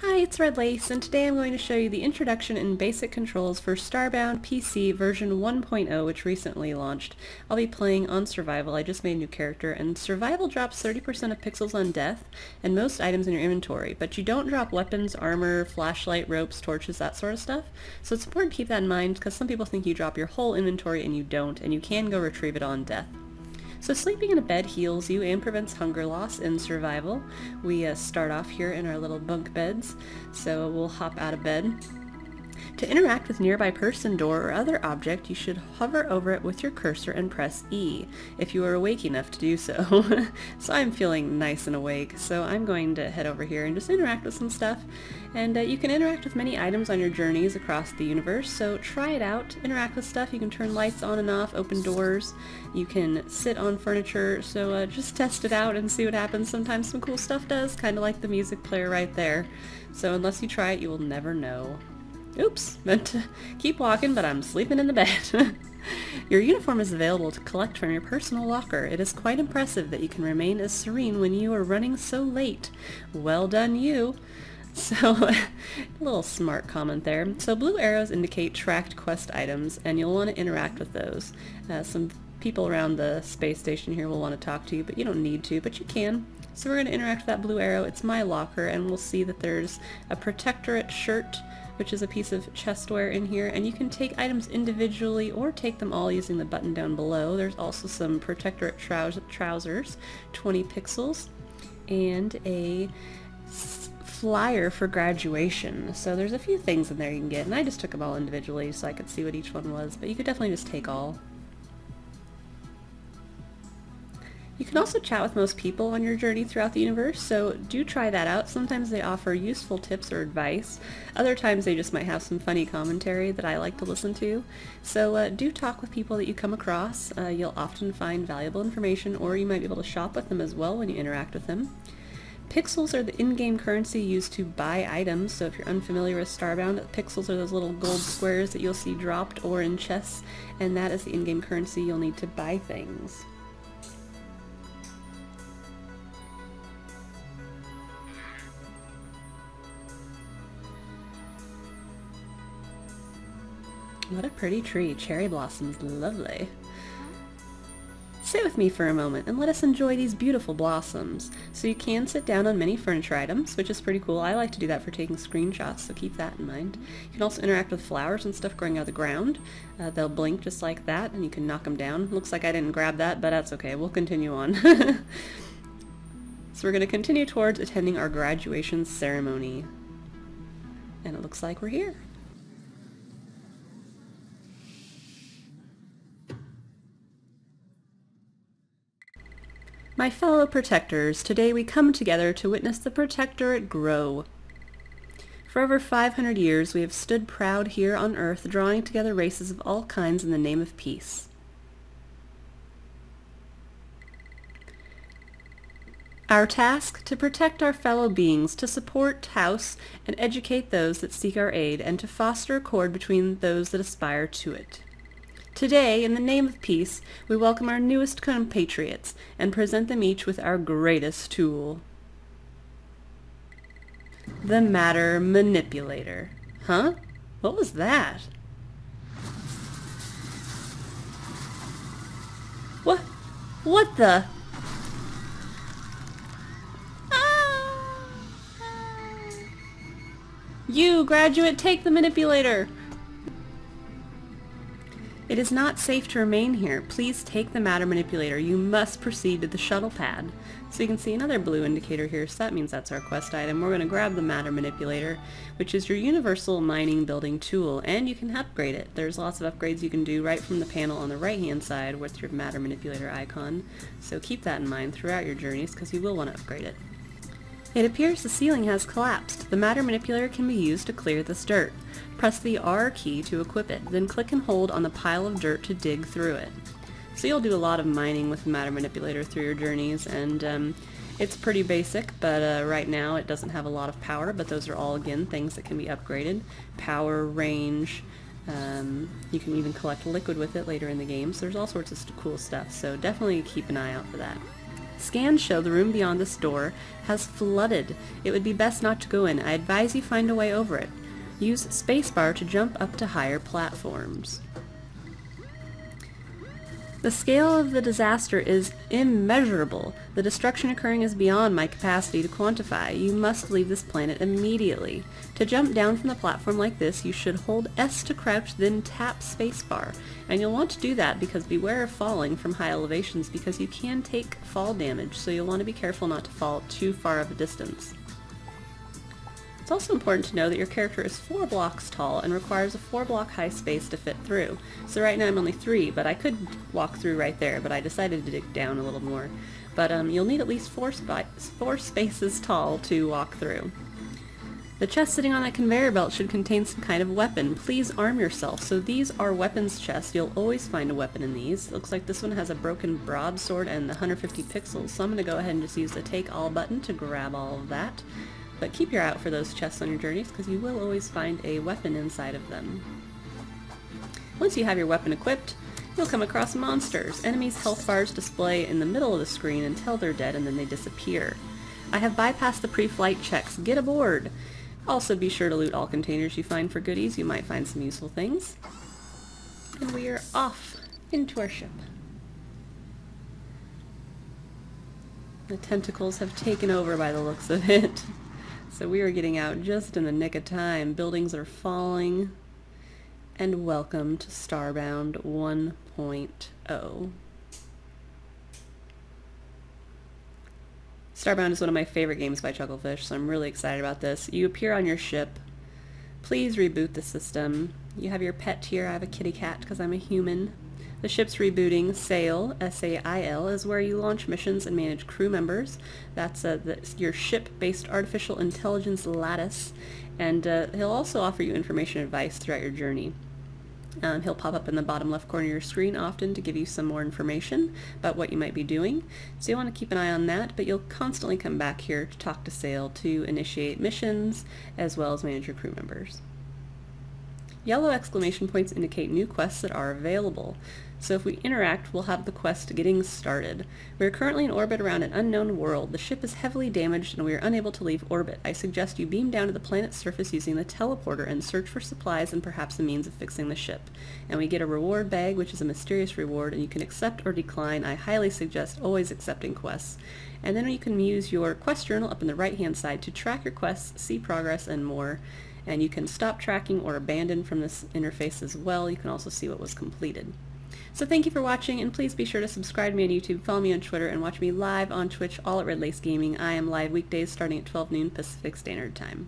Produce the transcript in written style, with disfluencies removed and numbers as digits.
Hi, it's Red Lace, and today I'm going to show you the introduction and basic controls for Starbound PC version 1.0, which recently launched. I'll be playing on Survival. I just made a new character, and Survival drops 30% of pixels on death and most items in your inventory, but you don't drop weapons, armor, flashlight, ropes, torches, that sort of stuff. So it's important to keep that in mind, because some people think you drop your whole inventory and you don't, and you can go retrieve it on death. So sleeping in a bed heals you and prevents hunger loss in Survival. We start off here in our little bunk beds, so we'll hop out of bed. To interact with nearby person, door, or other object, you should hover over it with your cursor and press E, if you are awake enough to do so. So I'm feeling nice and awake, so I'm going to head over here and just interact with some stuff. And you can interact with many items on your journeys across the universe, so try it out. Interact with stuff. You can turn lights on and off, open doors. You can sit on furniture, so just test it out and see what happens. Sometimes some cool stuff does, kind of like the music player right there. So unless you try it, you will never know. Oops, meant to keep walking, but I'm sleeping in the bed. Your uniform is available to collect from your personal locker. It is quite impressive that you can remain as serene when you are running so late. Well done, you. So, a little smart comment there. So blue arrows indicate tracked quest items, and you'll want to interact with those. Some people around the space station here will want to talk to you, but you don't need to, but you can. So we're going to interact with that blue arrow. It's my locker, and we'll see that there's a protectorate shirt, which is a piece of chestware in here, and you can take items individually or take them all using the button down below. There's also some protectorate trousers, 20 pixels, and a flyer for graduation. So there's a few things in there you can get, and I just took them all individually so I could see what each one was, but you could definitely just take all. You can also chat with most people on your journey throughout the universe, so do try that out. Sometimes they offer useful tips or advice. Other times they just might have some funny commentary that I like to listen to. So do talk with people that you come across. You'll often find valuable information, or you might be able to shop with them as well when you interact with them. Pixels are the in-game currency used to buy items, so if you're unfamiliar with Starbound, pixels are those little gold squares that you'll see dropped or in chests, and that is the in-game currency you'll need to buy things. What a pretty tree. Cherry blossoms. Lovely. Sit with me for a moment and let us enjoy these beautiful blossoms. So you can sit down on many furniture items, which is pretty cool. I like to do that for taking screenshots, so keep that in mind. You can also interact with flowers and stuff growing out of the ground. They'll blink just like that, and you can knock them down. Looks like I didn't grab that, but that's okay. We'll continue on. So we're going to continue towards attending our graduation ceremony. And it looks like we're here. My fellow protectors, today we come together to witness the protectorate grow. For over 500 years we have stood proud here on Earth, drawing together races of all kinds in the name of peace. Our task, to protect our fellow beings, to support, house, and educate those that seek our aid, and to foster accord between those that aspire to it. Today, in the name of peace, we welcome our newest compatriots and present them each with our greatest tool. The matter manipulator. Huh? What was that? What? What the? Ah! You, graduate, take the manipulator! It is not safe to remain here. Please take the matter manipulator. You must proceed to the shuttle pad. So you can see another blue indicator here, so that means that's our quest item. We're going to grab the matter manipulator, which is your universal mining building tool, and you can upgrade it. There's lots of upgrades you can do right from the panel on the right hand side with your matter manipulator icon. So keep that in mind throughout your journeys, because you will want to upgrade it. It appears the ceiling has collapsed. The matter manipulator can be used to clear this dirt. Press the R key to equip it, then click and hold on the pile of dirt to dig through it. So you'll do a lot of mining with the matter manipulator through your journeys, and it's pretty basic, but right now it doesn't have a lot of power, but those are all, again, things that can be upgraded. Power, range, you can even collect liquid with it later in the game, so there's all sorts of cool stuff, so definitely keep an eye out for that. Scans show the room beyond this door has flooded. It would be best not to go in. I advise you find a way over it. Use spacebar to jump up to higher platforms. The scale of the disaster is immeasurable. The destruction occurring is beyond my capacity to quantify. You must leave this planet immediately. To jump down from the platform like this, you should hold S to crouch, then tap spacebar. And you'll want to do that because beware of falling from high elevations, because you can take fall damage, so you'll want to be careful not to fall too far of a distance. It's also important to know that your character is 4 blocks tall and requires a 4-block high space to fit through. So right now I'm only 3, but I could walk through right there, but I decided to dig down a little more. But you'll need at least 4 spaces tall to walk through. The chest sitting on that conveyor belt should contain some kind of weapon. Please arm yourself. So these are weapons chests. You'll always find a weapon in these. It looks like this one has a broken broadsword and 150 pixels, so I'm going to go ahead and just use the take all button to grab all of that. But keep your eye out for those chests on your journeys, because you will always find a weapon inside of them. Once you have your weapon equipped, you'll come across monsters. Enemies' health bars display in the middle of the screen until they're dead, and then they disappear. I have bypassed the pre-flight checks. Get aboard! Also be sure to loot all containers you find for goodies. You might find some useful things. And we are off into our ship. The tentacles have taken over by the looks of it. So we are getting out just in the nick of time. Buildings are falling. And welcome to Starbound 1.0. Starbound is one of my favorite games by Chucklefish, so I'm really excited about this. You appear on your ship. Please reboot the system. You have your pet here. I have a kitty cat because I'm a human. The ship's rebooting. Sail, S-A-I-L, is where you launch missions and manage crew members. That's your ship-based artificial intelligence lattice, and he'll also offer you information and advice throughout your journey. He'll pop up in the bottom left corner of your screen often to give you some more information about what you might be doing. So you want to keep an eye on that, but you'll constantly come back here to talk to Sail to initiate missions as well as manage your crew members. Yellow exclamation points indicate new quests that are available. So if we interact, we'll have the quest getting started. We are currently in orbit around an unknown world. The ship is heavily damaged and we are unable to leave orbit. I suggest you beam down to the planet's surface using the teleporter and search for supplies and perhaps a means of fixing the ship. And we get a reward bag, which is a mysterious reward, and you can accept or decline. I highly suggest always accepting quests. And then you can use your quest journal up in the right-hand side to track your quests, see progress, and more. And you can stop tracking or abandon from this interface as well. You can also see what was completed. So thank you for watching, and please be sure to subscribe to me on YouTube, follow me on Twitter, and watch me live on Twitch, all at Red Lace Gaming. I am live weekdays starting at 12 noon Pacific Standard Time.